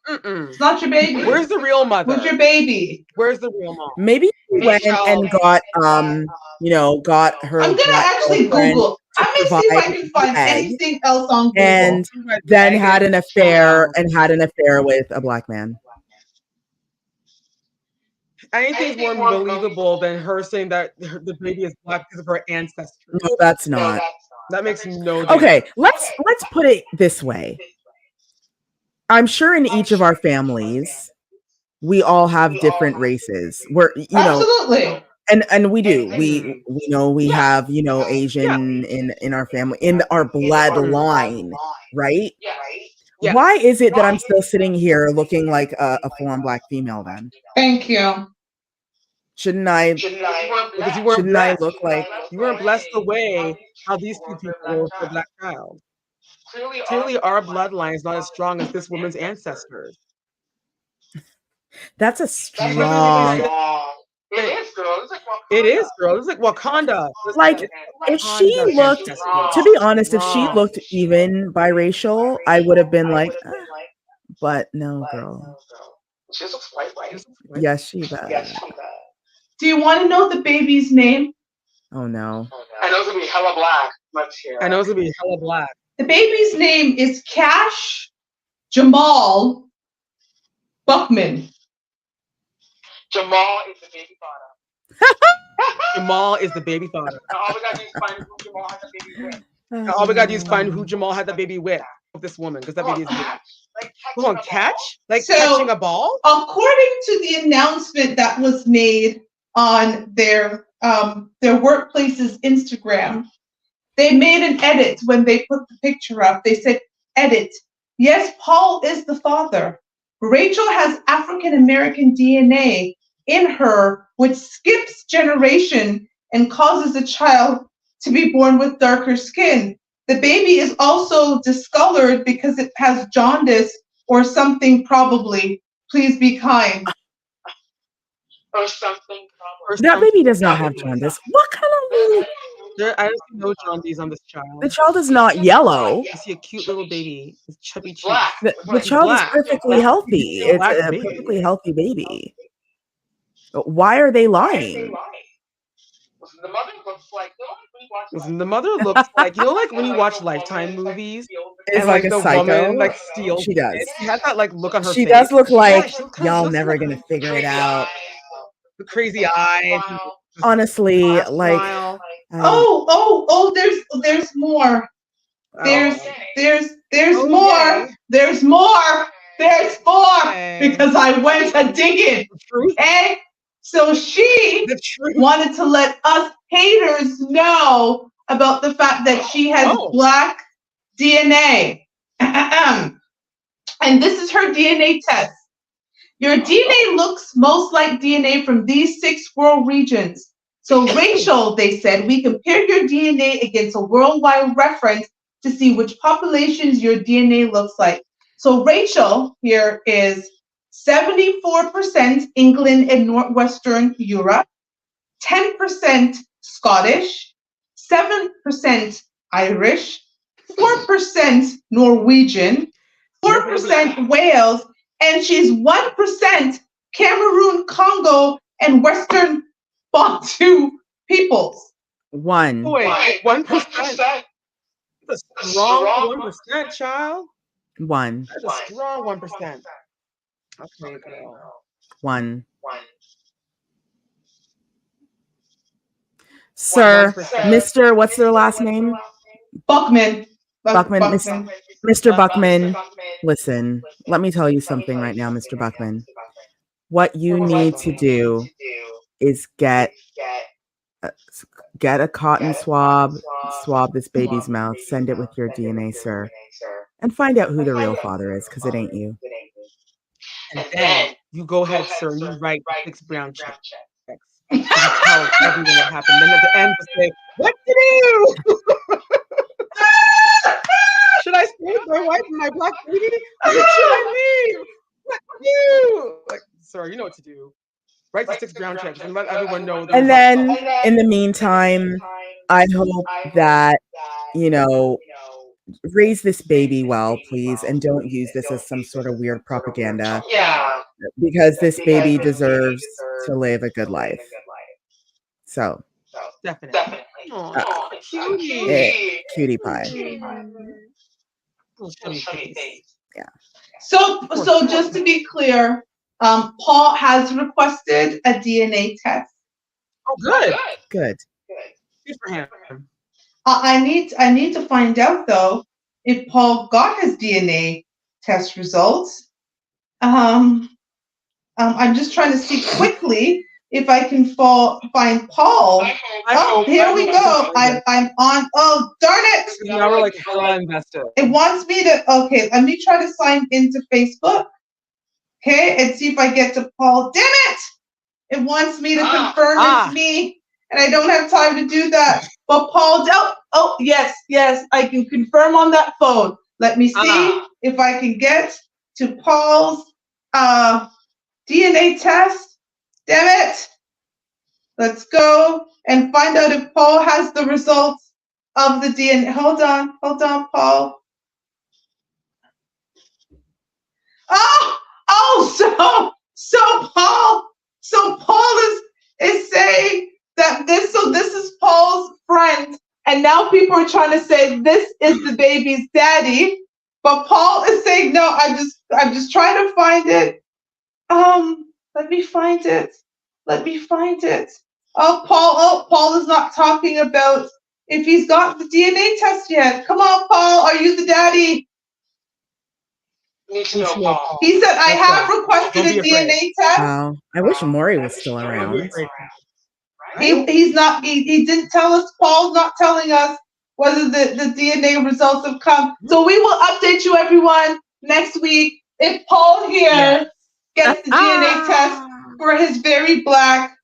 It's not your baby. Where's the real mother? Where's your baby? Where's the real mom? Maybe she went and got got her. I'm gonna actually Google. I'm gonna see if I can find anything else on Google. And then had an affair with a black man. Anything's more believable than her saying that the baby is black because of her ancestry. No, that's not. That makes no sense. Okay, let's put it this way. I'm sure in each of our families, we all have different races. Absolutely. And we do. We have, Asian in our family, in our bloodline, right? Yeah. Why is it that I'm still sitting here looking like a full-on black female then? Thank you. Shouldn't I look like you weren't blessed the way how these two people were for a black child? Clearly our bloodline is not as strong as this woman's ancestors. That's a strong. It is, girl. It's like Wakanda. Like, if she looked, to be honest, if she looked even biracial, I would have been like, but no, girl. She looks white. Yes, she does. Do you want to know the baby's name? Oh, no. I know it's going to be hella black. The baby's name is Cash Jamal Buckman. Jamal is the baby father. Jamal is the baby father. All we got to do is find who Jamal had the baby with. All we got to do is find who Jamal had the baby with this woman, because that baby is catch? Like catching a ball? According to the announcement that was made on their workplace's Instagram, they made an edit when they put the picture up. They said, edit. Yes, Paul is the father. Rachel has African American DNA in her, which skips generation and causes a child to be born with darker skin. The baby is also discolored because it has jaundice or something, probably. Please be kind. Or something. That baby does not have jaundice. What kind of... I don't see no jaundice on this child. The child is not yellow. I see a cute little baby with chubby cheeks. The child is perfectly healthy. It's a perfectly healthy baby. Why are they lying? The mother looks like, like when you watch Lifetime movies, it's and like a the psycho. woman steals. She does. She has that look on her face. She does look like y'all never gonna figure it out. The crazy eyes. Honestly, like. There's more. There's more. Yeah. There's more. There's more. Because I went to digging. Okay? So she wanted to let us haters know about the fact that she has black DNA. And this is her DNA test. Your DNA looks most like DNA from these 6 world regions. So Rachel, they said, we compared your DNA against a worldwide reference to see which populations your DNA looks like. So Rachel here is 74% England and Northwestern Europe, 10% Scottish, 7% Irish, 4% Norwegian, 4% Wales, and she's 1% Cameroon, Congo, and Western Bantu peoples. 1%. Wait, 1%? That's a strong 1%, child. 1. That's a strong 1%. Okay, girl. 1. Sir, Mr. What's their last name? Buckman. Mr. Buckman, listen, let me tell you something right now, Mr. Buckman. What you need to do is get a cotton swab this baby's mouth, send it with your DNA, sir, and find out who the real father is, because it ain't you. And then you go ahead, sir, you write 6 brown checks. You tell everyone what happened. Then at the end, you say, what to do? Should I stay with my wife and my black baby? What should I leave? What to do? Like, sir, you know what to do. Write the 6 brown checks and let everyone know. And then, in the meantime, I hope that, raise this baby well, please, and don't use this as some sort of weird propaganda. Yeah. Because this baby deserves to live a good life. So, Definitely. cutie pie. Yeah. So just to be clear, Paul has requested a DNA test. Oh, good. Good. Good for him. I need to find out though if Paul got his DNA test results. I'm just trying to see quickly if I can find Paul. Oh, here we go. I'm on. Oh, darn it! Now we're like hella invested. It wants me to. Okay, let me try to sign into Facebook. Okay, and see if I get to Paul. Damn it! It wants me to confirm it's me, and I don't have time to do that. But Paul, oh yes, I can confirm on that phone. Let me see if I can get to Paul's DNA test. Damn it! Let's go and find out if Paul has the results of the DNA. Hold on, Paul. So Paul is saying that this is Paul's friend, and now people are trying to say this is the baby's daddy, but Paul is saying no. I'm just trying to find it. Let me find it. Oh, Paul is not talking about if he's got the DNA test yet. Come on, Paul, are you the daddy? Need to know Paul. He said, I have requested a DNA test. Wow. I wish Maury was still around. He's not, he didn't tell us, Paul's not telling us whether the DNA results have come. So we will update you, everyone, next week if Paul here gets the DNA test for his very black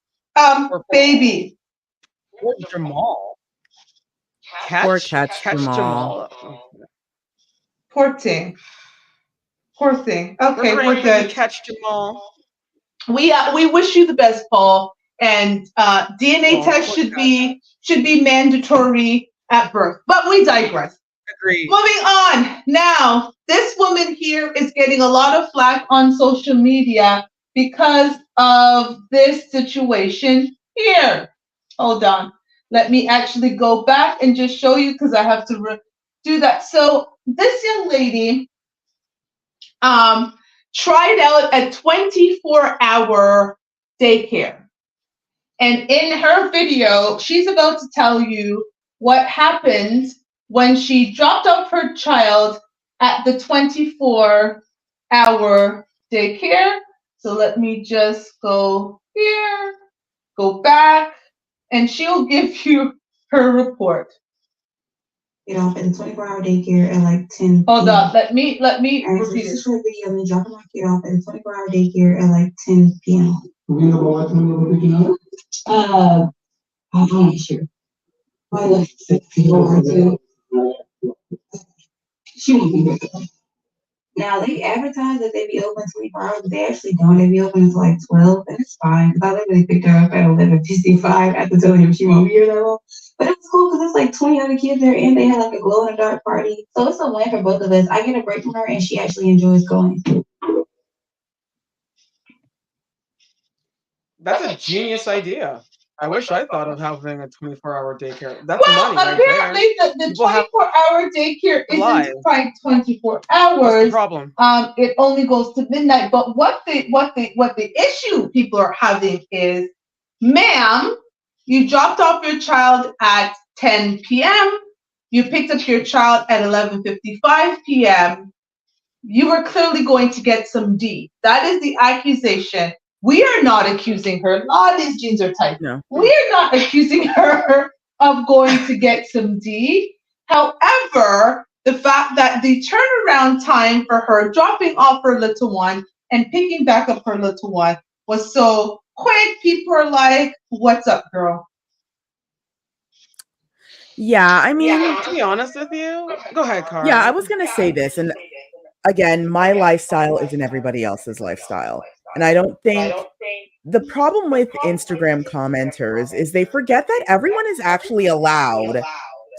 baby. Poor Jamal. Poor catch Jamal. Poor thing. Okay, we're good. Catch Jamal. We wish you the best, Paul. And DNA test should be mandatory at birth. But we digress. Agreed. Moving on. Now, this woman here is getting a lot of flack on social media because of this situation here. Hold on. Let me actually go back and just show you because I have to do that. So this young lady tried out a 24-hour daycare. And in her video, she's about to tell you what happened when she dropped off her child at the 24-hour daycare. So let me just go here, go back, and she'll give you her report. Get off at the 24-hour daycare at like 10. Hold on, let me repeat it. This is a video of me dropping my kid off at the 24-hour daycare at like 10 p.m. I'm not sure. She won't be here. Now they advertise that they be open 24 hours, but they actually don't. They be open until like 12, and it's fine. Because I literally picked her up at 11:55 after telling him she won't be here that long. But it was cool because there's like 20 other kids there, and they had like a glow in the dark party. So it's a win for both of us. I get a break from her, and she actually enjoys going. That's a genius idea. I wish I thought of having a 24-hour daycare. That's money right apparently there. the 24-hour daycare isn't quite 24 hours. What's the problem? It only goes to midnight. But what the issue people are having is, ma'am, you dropped off your child at 10 p.m. You picked up your child at 11:55 p.m. You were clearly going to get some D. That is the accusation. We are not accusing her. A lot of these jeans are tight. No. We're not accusing her of going to get some D. However, the fact that the turnaround time for her dropping off her little one and picking back up her little one was so quick, people are like, what's up, girl? Yeah, I mean, to be honest with you, go ahead, Cara. Yeah, I was going to say this. And again, my lifestyle isn't everybody else's lifestyle. And I don't think the problem with Instagram commenters is they forget that everyone is actually allowed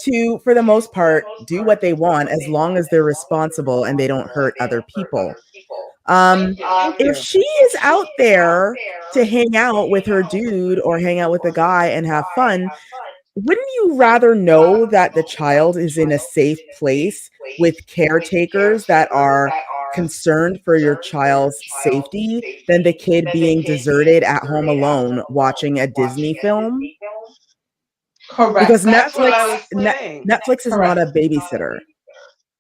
to, for the most part, do what they want as long as they're responsible and they don't hurt other people. If she is out there to hang out with her dude or hang out with a guy and have fun, wouldn't you rather know that the child is in a safe place with caretakers that are concerned for your child's safety than the kid being deserted at home alone watching a Disney film? Correct. Because That's what I was saying. Netflix is not a babysitter.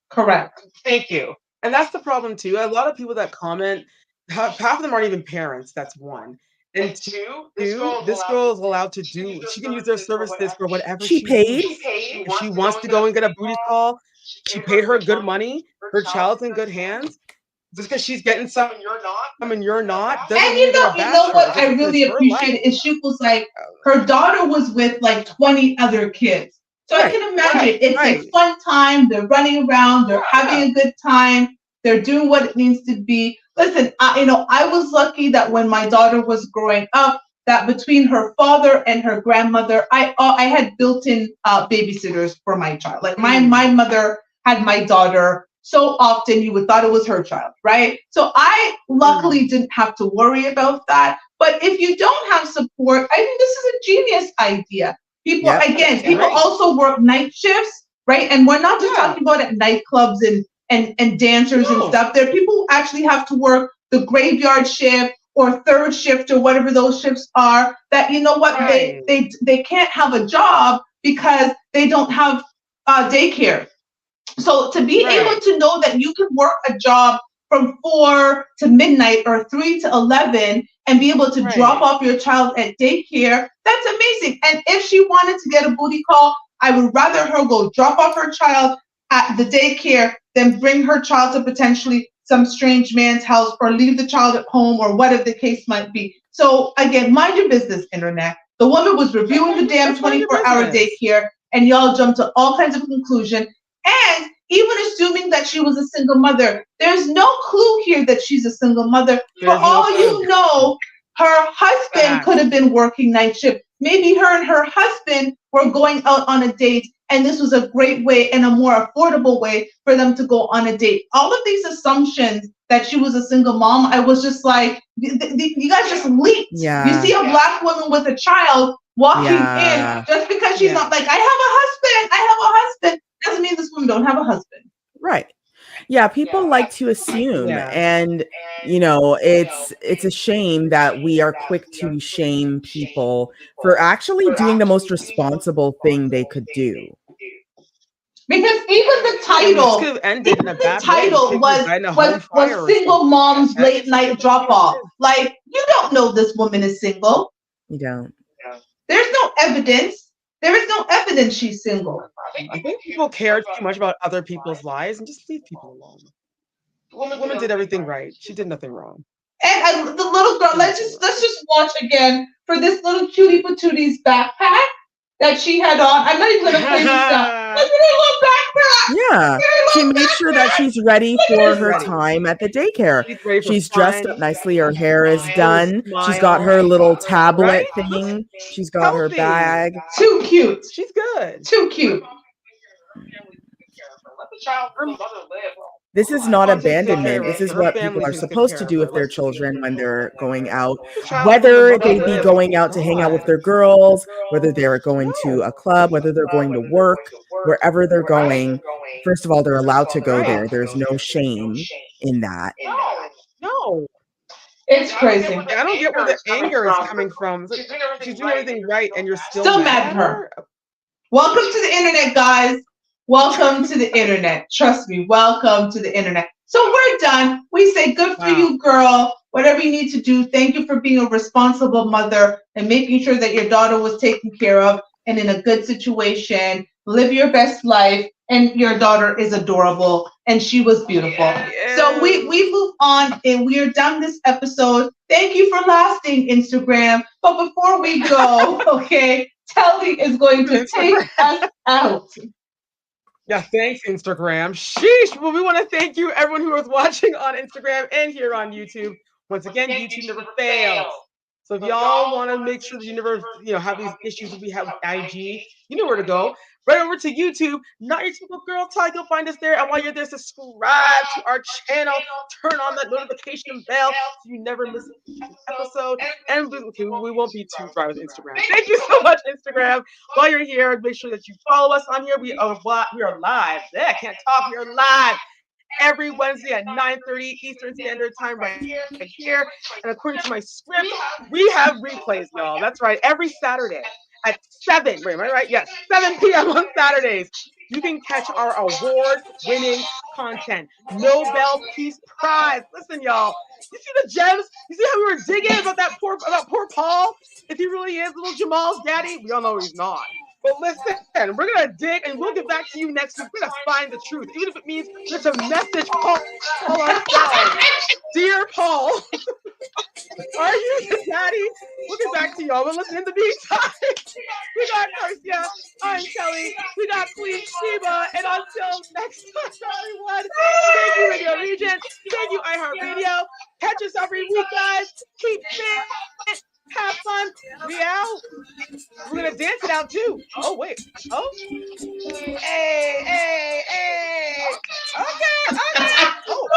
Correct. Thank you. And that's the problem too. A lot of people that comment, half of them aren't even parents. That's one. And two, this girl is allowed to do. She can use their services for whatever She paid. wants. If she wants to go and get a booty call, she paid her good money. Her child's in good hands. Just because she's getting some and you're not, doesn't And mean you you're know a bachelor. what I It's really her appreciate life. is she was like, her daughter was with like 20 other kids. So I can imagine it's like fun time. They're running around. They're having a good time. They're doing what it needs to be. Listen, I was lucky that when my daughter was growing up, that between her father and her grandmother, I had built-in babysitters for my child. Like my mother had my daughter so often you would thought it was her child, right? So I luckily didn't have to worry about that. But if you don't have support, I think this is a genius idea. People also work night shifts, right? And we're not just talking about at nightclubs and dancers and stuff. There are people who actually have to work the graveyard shift or third shift or whatever those shifts are, that you know what, they can't have a job because they don't have daycare. So to be able to know that you can work a job from 4 to midnight or 3 to 11 and be able to drop off your child at daycare, that's amazing. And if she wanted to get a booty call, I would rather her go drop off her child at the daycare than bring her child to potentially some strange man's house or leave the child at home or whatever the case might be. So again, mind your business, internet. The woman was reviewing the damn 24-hour daycare and y'all jumped to all kinds of conclusions. And even assuming that she was a single mother, there's no clue here that she's a single mother. For all you know, her husband could have been working night shift. Maybe her and her husband were going out on a date, and this was a great way and a more affordable way for them to go on a date. All of these assumptions that she was a single mom, I was just like, you guys just leaped. Yeah. You see a Black woman with a child walking in just because she's not like, I have a husband, doesn't mean this woman don't have a husband. Right. Yeah, people like to assume, and it's a shame that we are quick to shame people for actually doing the most responsible thing they could do. Because even the title, was single mom's late night drop off. Like, you don't know this woman is single. You don't. There's no evidence. There is no evidence she's single. I think people care too much about other people's lives and just leave people alone. The woman did everything right. She did nothing wrong. And the little girl, let's just watch again for this little cutie patoonie's backpack that she had on. I'm not even gonna play this stuff. Look at her little backpack. Yeah, she made sure that she's ready for her time at the daycare. She's dressed up nicely. Her hair is done. She's got her little tablet thing. She's got her bag. Too cute. She's good. Too cute. This is not abandonment. This is what people are supposed to do with their children when they're going out, whether they be going out to hang out with their girls, whether they're going to a club, whether they're going to work, wherever they're going. First of all, they're allowed to go there. There's no shame in that. No. It's crazy. I don't get where the anger is coming from. She's doing everything right and you're still mad at her. Welcome to the internet, guys. Welcome to the internet. Trust me, welcome to the internet. So we're done. We say good for you, girl. Whatever you need to do. Thank you for being a responsible mother and making sure that your daughter was taken care of and in a good situation. Live your best life. And your daughter is adorable and she was beautiful. Yeah. So we move on and we are done this episode. Thank you for lasting, Instagram. But before we go, okay, Telly is going to take us out. Yeah, thanks, Instagram. Sheesh. Well, we want to thank you, everyone who was watching on Instagram and here on YouTube. Once again, YouTube never fails. So if y'all want to make sure that you never, have these issues that we have with IG, you know where to go. right over to YouTube. Not Your Typical Girl Talk. You'll find us there. And while you're there, subscribe to our channel. Turn on that notification bell so you never miss an episode. And we won't be too dry with Instagram. Thank you so much, Instagram. While you're here, make sure that you follow us on here. We are live. I can't talk. We are live every Wednesday at 9:30 Eastern Standard Time right here. And according to my script, we have replays, y'all. That's right. Every Saturday at 7, wait, am I right? Yes, 7 p.m. on Saturdays. You can catch our award-winning content. Nobel Peace Prize. Listen, y'all. You see the gems? You see how we were digging about poor Paul? If he really is little Jamal's daddy, we all know he's not. But listen, we're going to dig and we'll get back to you next week. We're going to find the truth, even if it means we have to message Paul ourselves. Dear Paul, are you the daddy? We'll get back to y'all. But listen, in the meantime, we got Marcia, I'm Kelly, we got Queen Sheba, and until next time, everyone, thank you, Radio Regent. Thank you, iHeartRadio. Catch us every week, guys. Keep fit. Have fun. We out. We're going to dance it out, too. Oh, wait. Oh. Hey. Okay. Oh.